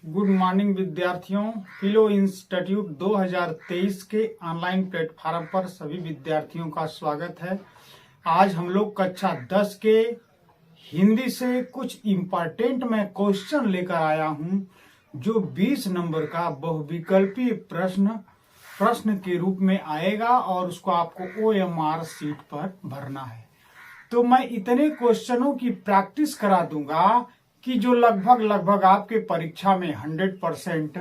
Good morning विद्यार्थियों। फिलो institute 2023 के online platform पर सभी विद्यार्थियों का स्वागत है। आज हम लोग कक्षा 10 के हिंदी से कुछ इम्पोर्टेंट मैं क्वेश्चन लेकर आया हूं, जो 20 नंबर का बहुविकल्पीय प्रश्न के रूप में आएगा और उसको आपको OMR सीट पर भरना है। तो मैं इतने क्वेश्चनों की प्रैक्टिस करा दूंगा कि जो लगभग आपके परीक्षा में 100%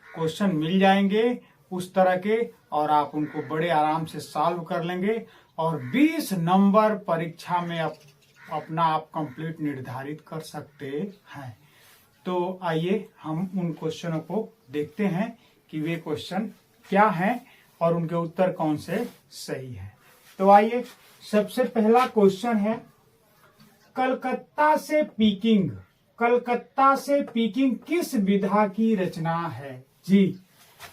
क्वेश्चन मिल जाएंगे उस तरह के, और आप उनको बड़े आराम से सॉल्व कर लेंगे और 20 नंबर परीक्षा में अपना आप कंप्लीट निर्धारित कर सकते हैं। तो आइए हम उन क्वेश्चनों को देखते हैं कि वे क्वेश्चन क्या हैं और उनके उत्तर कौन से सही हैं। तो आइए, सबसे पहला क्वेश्चन है, कलकत्ता से पीकिंग किस विधा की रचना है? जी,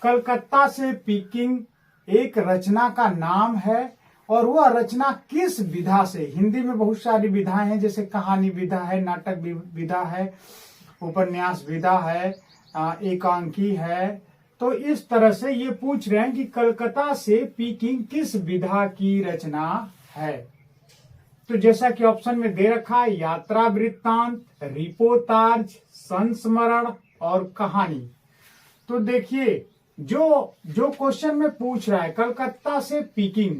कलकत्ता से पीकिंग एक रचना का नाम है और वह रचना किस विधा से? हिंदी में बहुत सारी विधाएं हैं, जैसे कहानी विधा है, नाटक विधा है, उपन्यास विधा है, एकांकी है। तो इस तरह से ये पूछ रहे हैं कि कलकत्ता से पीकिंग किस विधा की रचना है। तो जैसा कि ऑप्शन में दे रखा है, यात्रा वृत्तांत, रिपोर्टाज, संस्मरण और कहानी। तो देखिए, जो क्वेश्चन में पूछ रहा है कलकत्ता से पीकिंग,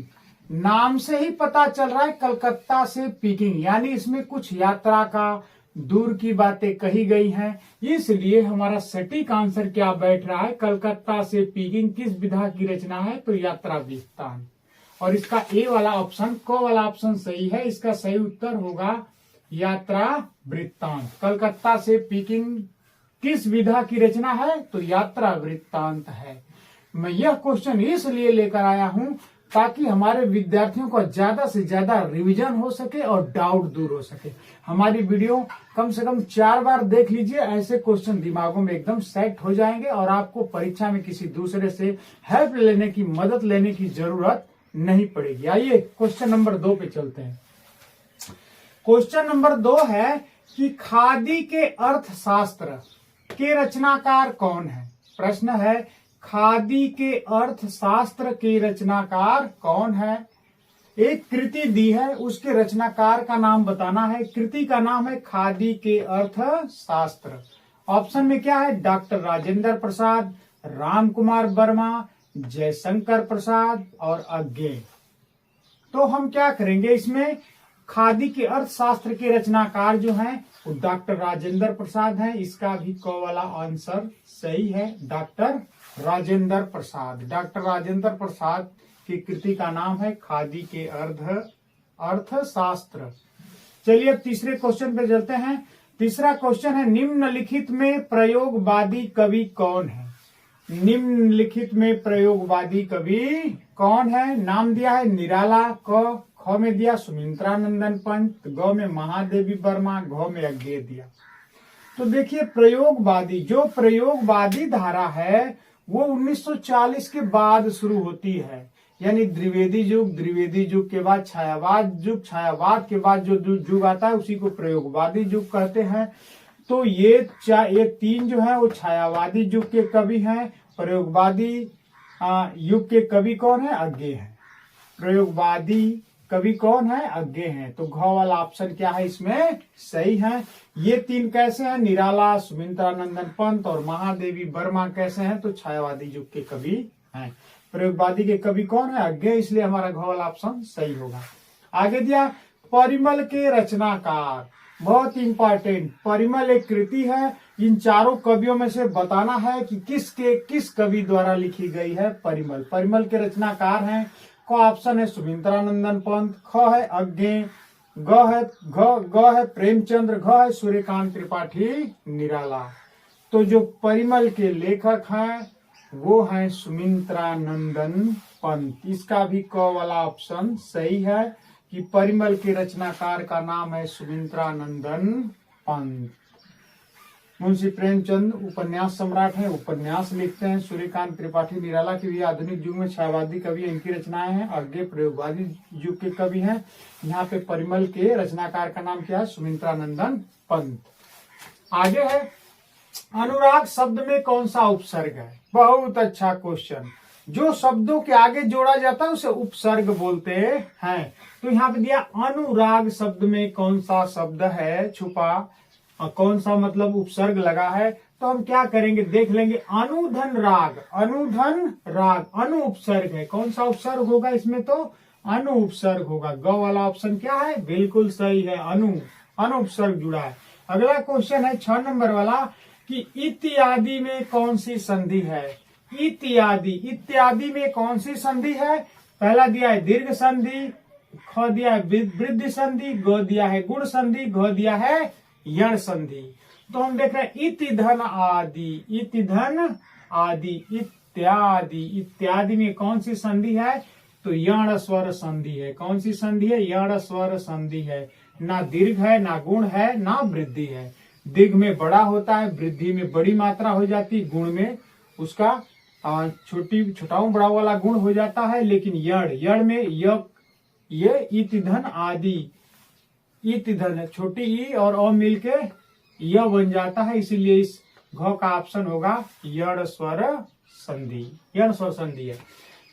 नाम से ही पता चल रहा है कलकत्ता से पीकिंग, यानी इसमें कुछ यात्रा का, दूर की बातें कही गई हैं। इसलिए हमारा सटीक आंसर क्या बैठ रहा है, कलकत्ता से पीकिंग किस विधा की रचना है? तो यात्रा वृत्तांत। और इसका क वाला ऑप्शन सही है। इसका सही उत्तर होगा यात्रा वृत्तांत। कलकत्ता से पीकिंग किस विधा की रचना है? तो यात्रा वृत्तांत है। मैं यह क्वेश्चन इसलिए लेकर आया हूं ताकि हमारे विद्यार्थियों का ज्यादा से ज्यादा रिवीजन हो सके और डाउट दूर हो सके। हमारी वीडियो कम से कम 4 बार देख लीजिए, ऐसे क्वेश्चन दिमागों में एकदम सेट हो जाएंगे और आपको परीक्षा में किसी दूसरे से हेल्प लेने की, मदद लेने की जरूरत नहीं पड़ेगी। आइए क्वेश्चन नंबर 2 पे चलते हैं। क्वेश्चन नंबर 2 है कि खादी के अर्थशास्त्र के रचनाकार कौन है? प्रश्न है, खादी के अर्थशास्त्र के रचनाकार कौन है? एक कृति दी है, उसके रचनाकार का नाम बताना है। कृति का नाम है खादी के अर्थशास्त्र। ऑप्शन में क्या है? डॉक्टर राजेंद्र प्रसाद, राम कुमार वर्मा, जयशंकर प्रसाद और अज्ञे। तो हम क्या करेंगे, इसमें खादी के अर्थशास्त्र के रचनाकार जो हैं वो डॉक्टर राजेंद्र प्रसाद हैं। इसका भी क वाला आंसर सही है, डॉक्टर राजेंद्र प्रसाद। डॉक्टर राजेंद्र प्रसाद की कृति का नाम है खादी के अर्थशास्त्र। चलिए अब तीसरे क्वेश्चन पे चलते हैं। तीसरा क्वेश्चन है, निम्नलिखित में प्रयोगवादी कवि कौन है? निम्नलिखित में प्रयोगवादी कवि कौन है? नाम दिया है निराला, ख में दिया सुमित्रा नंदन पंत, ग में महादेवी वर्मा, घ में अज्ञे दिया। तो देखिए, जो प्रयोगवादी धारा है वो 1940 के बाद शुरू होती है, यानी द्विवेदी युग के बाद छायावाद युग, छायावाद के बाद जो युग आता है उसी को प्रयोगवादी युग कहते हैं। तो ये 3 जो है वो छायावादी युग के कवि हैं। प्रयोगवादी युग के कवि कौन है? अज्ञे हैं। प्रयोगवादी कवि कौन है? अज्ञे हैं। तो घ वाला ऑप्शन क्या है इसमें? सही है। ये 3 कैसे हैं? निराला, सुमित्रा नंदन पंत और महादेवी वर्मा कैसे हैं? तो छायावादी युग के कवि हैं। प्रयोगवादी के कवि कौन है? अज्ञे, इसलिए हमारा घ वाला ऑप्शन सही होगा। आगे दिया, परिमल के रचनाकार, बहुत इंपॉर्टेंट। परिमल एक कृति है, इन 4 कवियों में से बताना है कि किस कवि द्वारा लिखी गई है परिमल। परिमल के रचनाकार हैं, क ऑप्शन है सुमित्रा नंदन पंत, ख है अज्ञे, ग है प्रेमचंद्र, घ है सूर्यकांत त्रिपाठी निराला। तो जो परिमल के लेखक हैं वो हैं सुमित्रा नंदन पंत। इसका भी क वाला ऑप्शन सही है कि परिमल के रचनाकार का नाम है सुमित्रा नंदन पंत। मुंशी प्रेमचंद उपन्यास सम्राट हैं, उपन्यास लिखते हैं। सूर्यकांत त्रिपाठी निराला की भी आधुनिक युग में छायावादी कवि, इनकी रचनाएं हैं। अज्ञे प्रयोगवादी युग के कवि हैं। यहाँ पे परिमल के रचनाकार का नाम क्या है? सुमित्रा नंदन पंत। आगे है अनुराग शब्द में कौन सा उपसर्ग है? बहुत अच्छा क्वेश्चन। जो शब्दों के आगे जोड़ा जाता है उसे उपसर्ग बोलते हैं। तो यहाँ पे दिया अनुराग शब्द में कौन सा शब्द है छुपा, कौन सा मतलब उपसर्ग लगा है? तो हम क्या करेंगे देख लेंगे। अनुधन राग, अनुधन राग अनु उपसर्ग है। कौन सा उपसर्ग होगा इसमें? तो अनु उपसर्ग होगा। ग वाला ऑप्शन क्या है? बिल्कुल सही है, अनु उपसर्ग जुड़ा है। अगला क्वेश्चन है 6 नंबर वाला कि इत्यादि में कौन सी संधि है? इत्यादि, इत्यादि में कौन सी संधि है? पहला दिया है दीर्घ संधि, ख दिया है वृद्धि संधि, ग दिया है गुण संधि, घ दिया है यण संधि। तो हम देख रहे हैं इति धन आदि, इति धन आदि, इत्यादि, इत्यादि में कौन सी संधि है? तो यण स्वर संधि है। कौन सी संधि है? यण स्वर संधि है। ना दीर्घ है, ना गुण है, ना वृद्धि है। दीर्घ में बड़ा होता है, वृद्धि में बड़ी मात्रा हो जाती, गुण में उसका छोटाऊ बड़ा वाला गुण हो जाता है। लेकिन यण में ये इति धन आदि, इति धन छोटी ई और अ मिलके य बन जाता है, इसीलिए इस घ का ऑप्शन होगा यण स्वर संधि, यण स्वर संधि है।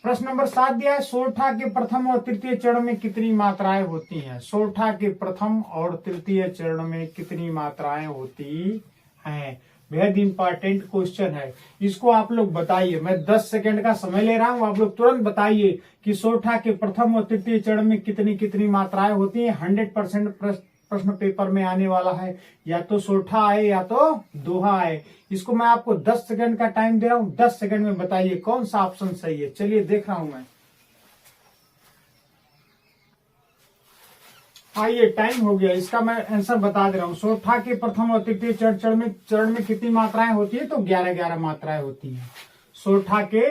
प्रश्न नंबर 7 दिया है सोरठा के प्रथम और तृतीय चरण में कितनी मात्राएं होती हैं? सोरठा के प्रथम और तृतीय चरण में कितनी मात्राएं होती हैं? बेहद इंपॉर्टेंट क्वेश्चन है, इसको आप लोग बताइए। मैं 10 सेकंड का समय ले रहा हूं, आप लोग तुरंत बताइए कि सोरठा के प्रथम और तृतीय चरण में कितनी कितनी मात्राएं होती हैं। 100% प्रश्न पेपर में आने वाला है, या तो सोरठा आए या तो दोहा आए। इसको मैं आपको 10 सेकंड का टाइम दे रहा हूं, 10 सेकंड में बताइए कौन सा ऑप्शन सही है। चलिए देख रहा हूं मैं। आइए टाइम हो गया, इसका मैं आंसर बता दे रहा हूँ। सोरठा के प्रथम और तृतीय चरण में कितनी मात्राएं होती है? तो 11 मात्राएं होती हैं। सोरठा के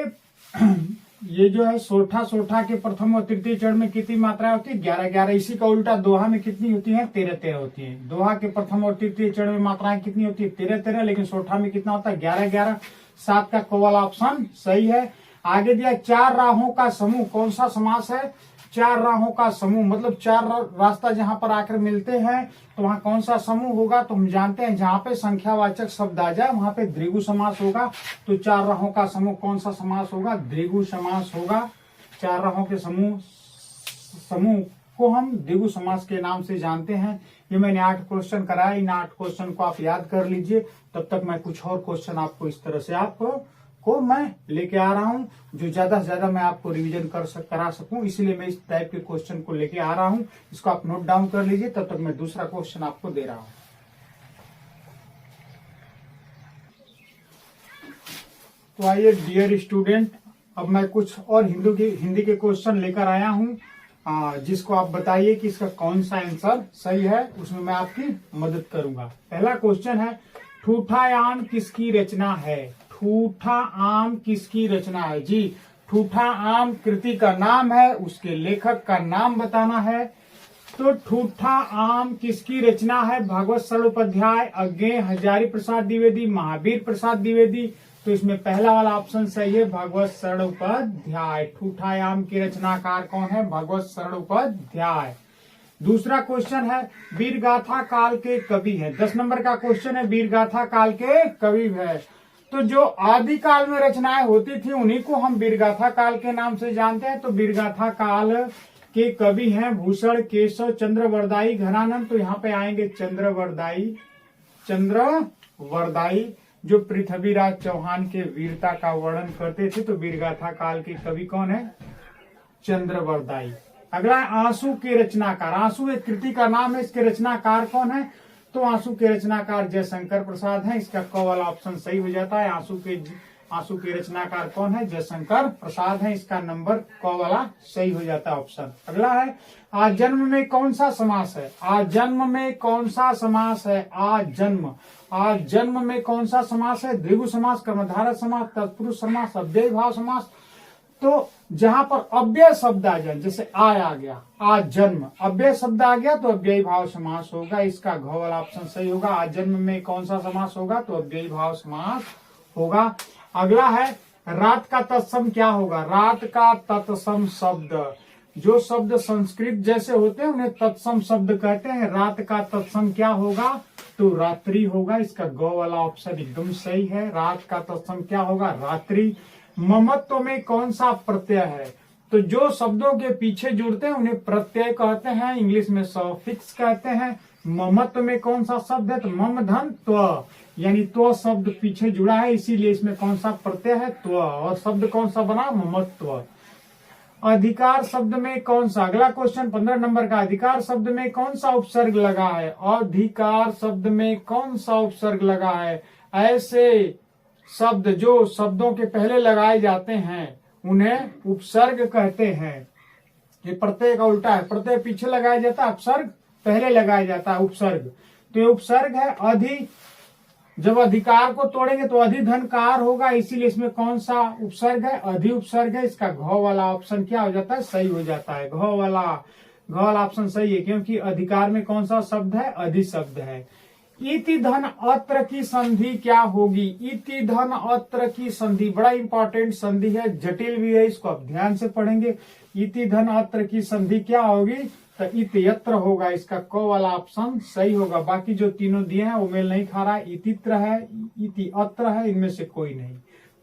ये जो है सोरठा के प्रथम और तृतीय चरण में कितनी मात्राएं होती है? 11। इसी का उल्टा दोहा में कितनी होती है? 13 होती है। दोहा के प्रथम और तृतीय चरण में मात्राएं कितनी होती है? 13, लेकिन सोरठा में कितना होता है? 11। 7 का क वाला ऑप्शन सही है। आगे दिया 4 राहों का समूह कौन सा समास है? 4 राहों का समूह मतलब 4 रास्ता जहां पर आकर मिलते हैं तो वहां कौन सा समूह होगा? तो हम जानते हैं जहां पे संख्यावाचक शब्द आ जाए वहां पे द्विगु समास होगा। तो 4 राहों का समूह कौन सा समास होगा? द्विगु समास होगा। 4 राहों के समूह को हम द्विगु समास के नाम से जानते हैं। ये मैंने 8 क्वेश्चन कराया, इन 8 क्वेश्चन को आप याद कर लीजिए। तब तक मैं कुछ और क्वेश्चन आपको इस तरह से आपको मैं लेके आ रहा हूं जो ज्यादा से ज्यादा मैं आपको रिवीजन करा सकूं, इसलिए मैं इस टाइप के क्वेश्चन को लेके आ रहा हूं। इसको आप नोट डाउन कर लीजिए, तब तक मैं दूसरा क्वेश्चन आपको दे रहा हूं। तो आइए डियर स्टूडेंट, अब मैं कुछ और हिंदी के क्वेश्चन लेकर आया हूं, जिसको आप बताइए कि इसका कौन सा आंसर सही है, उसमें मैं आपकी मदद करूंगा। पहला क्वेश्चन है ठूठा आम किसकी रचना है? ठूठा आम किसकी रचना है? जी, ठूठा आम कृति का नाम है, उसके लेखक का नाम बताना है। तो ठूठा आम किसकी रचना है? भागवत सरोपाध्याय, अज्ञेय हजारी प्रसाद द्विवेदी, महावीर प्रसाद द्विवेदी। तो इसमें पहला वाला ऑप्शन सही है, भागवत सरोपाध्याय। ठूठा आम के रचनाकार कौन है? भागवत सरोपाध्याय। दूसरा क्वेश्चन है वीर गाथा काल के कवि है। 10 नंबर का क्वेश्चन है, वीर गाथा काल के कवि है। तो जो आदिकाल में रचनाएं होती थी उन्हीं को हम वीरगाथा काल के नाम से जानते हैं। तो वीरगाथा काल के कवि हैं भूषण, केशव, चंद्रवरदाई, घनानंद। तो यहाँ पे आएंगे चंद्रवरदाई जो पृथ्वीराज चौहान के वीरता का वर्णन करते थे। तो वीरगाथा काल के कवि कौन है? चंद्रवरदाई। अगला आंसू के रचनाकार, आंसू एक कृति का नाम है, इसके रचनाकार कौन है? तो आंसू के रचनाकार जयशंकर प्रसाद हैं। इसका क वाला ऑप्शन सही हो जाता है। आंसू के रचनाकार कौन है? जयशंकर प्रसाद हैं। इसका नंबर क वाला सही हो जाता है ऑप्शन। अगला है आजन्म में कौन सा समास है? आजन्म में कौन सा समास है? आजन्म में कौन सा समास है? द्विगु समास, कर्मधारय समास, तत्पुरुष समास, अव्ययी भाव समास। तो जहां पर अव्यय शब्द आ जाए, जैसे आ गया, आज जन्म, अव्यय शब्द आ गया तो अव्ययी भाव समास होगा। इसका घ वाला ऑप्शन सही होगा। आज जन्म में कौन सा समास होगा? तो अव्ययी भाव समास होगा। अगला है रात का तत्सम क्या होगा? रात का तत्सम शब्द, जो शब्द संस्कृत जैसे होते हैं उन्हें तत्सम शब्द कहते हैं। रात का तत्सम क्या होगा? तो रात्रि होगा, इसका ग वाला ऑप्शन एकदम सही है। रात का तत्सम क्या होगा, रात्रि। ममत्व में कौन सा प्रत्यय है, तो जो शब्दों के पीछे जुड़ते हैं उन्हें प्रत्यय कहते हैं, इंग्लिश में सफिक्स कहते हैं। ममत्व में कौन सा शब्द है, तो मम धन त्व, यानी त्व शब्द पीछे जुड़ा है, इसीलिए इसमें कौन सा प्रत्यय है, त्व, और शब्द कौन सा बना, ममत्व। अधिकार शब्द में कौन सा, अगला क्वेश्चन 15 नंबर का, अधिकार शब्द में कौन सा उपसर्ग लगा है, अधिकार शब्द में कौन सा उपसर्ग लगा है। ऐसे शब्द जो शब्दों के पहले लगाए जाते हैं उन्हें उपसर्ग कहते हैं। ये प्रत्यय का उल्टा है, प्रत्यय पीछे लगाया जाता है, उपसर्ग पहले लगाया जाता है, उपसर्ग। तो ये उपसर्ग है अधि। जब अधिकार को तोड़ेंगे तो अधिधनकार होगा, इसीलिए इसमें कौन सा उपसर्ग है, अधि उपसर्ग है। इसका घ वाला ऑप्शन क्या हो जाता है, सही हो जाता है। घ वाला ऑप्शन सही है, क्योंकि अधिकार में कौन सा शब्द है, अधि शब्द है। इति धन अत्र की संधि क्या होगी, इति धन अत्र की संधि बड़ा इंपॉर्टेंट संधि है, जटिल भी है, इसको आप ध्यान से पढ़ेंगे। इति धन अत्र की संधि क्या होगी, तो इत्यत्र होगा, इसका क वाला ऑप्शन सही होगा। बाकी जो तीनों दिए हैं वो मेल नहीं खा रहा है, इतित्र है, इति अत्र है, इनमें से कोई नहीं।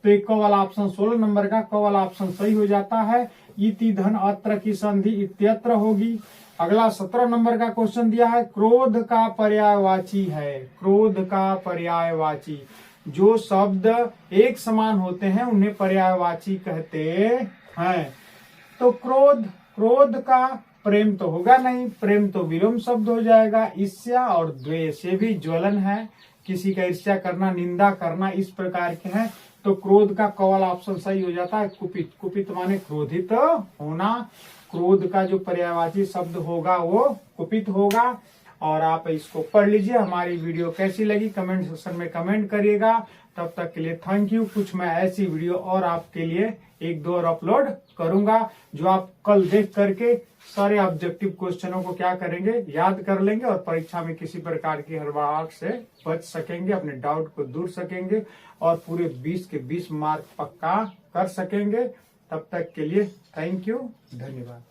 तो एक क वाला ऑप्शन 16 नंबर का क वाला ऑप्शन सही हो जाता है। इति धन अत्र की संधि इत्यत्र होगी। अगला 17 नंबर का क्वेश्चन दिया है, क्रोध का पर्यायवाची है, क्रोध का पर्यायवाची। जो शब्द एक समान होते हैं उन्हें पर्यायवाची कहते हैं। तो क्रोध का प्रेम तो होगा नहीं, प्रेम तो विलोम शब्द हो जाएगा। ईर्ष्या और द्वेष, ये भी ज्वलन है, किसी का ईर्ष्या करना, निंदा करना, इस प्रकार के हैं। तो क्रोध का क वाला ऑप्शन सही हो जाता है। कुपित, कुपित माने क्रोधित होना। क्रोध का जो पर्यायवाची शब्द होगा वो कुपित होगा। और आप इसको पढ़ लीजिए। हमारी वीडियो कैसी लगी कमेंट सेक्शन में कमेंट करिएगा। तब तक के लिए थैंक यू। कुछ मैं ऐसी वीडियो और आपके लिए 1-2 और अपलोड करूंगा, जो आप कल देख करके सारे ऑब्जेक्टिव क्वेश्चनों को क्या करेंगे, याद कर लेंगे और परीक्षा में किसी प्रकार की हड़बड़ाहट से बच सकेंगे, अपने डाउट को दूर सकेंगे और पूरे 20 के 20 मार्क पक्का कर सकेंगे। तब तक के लिए थैंक यू, धन्यवाद।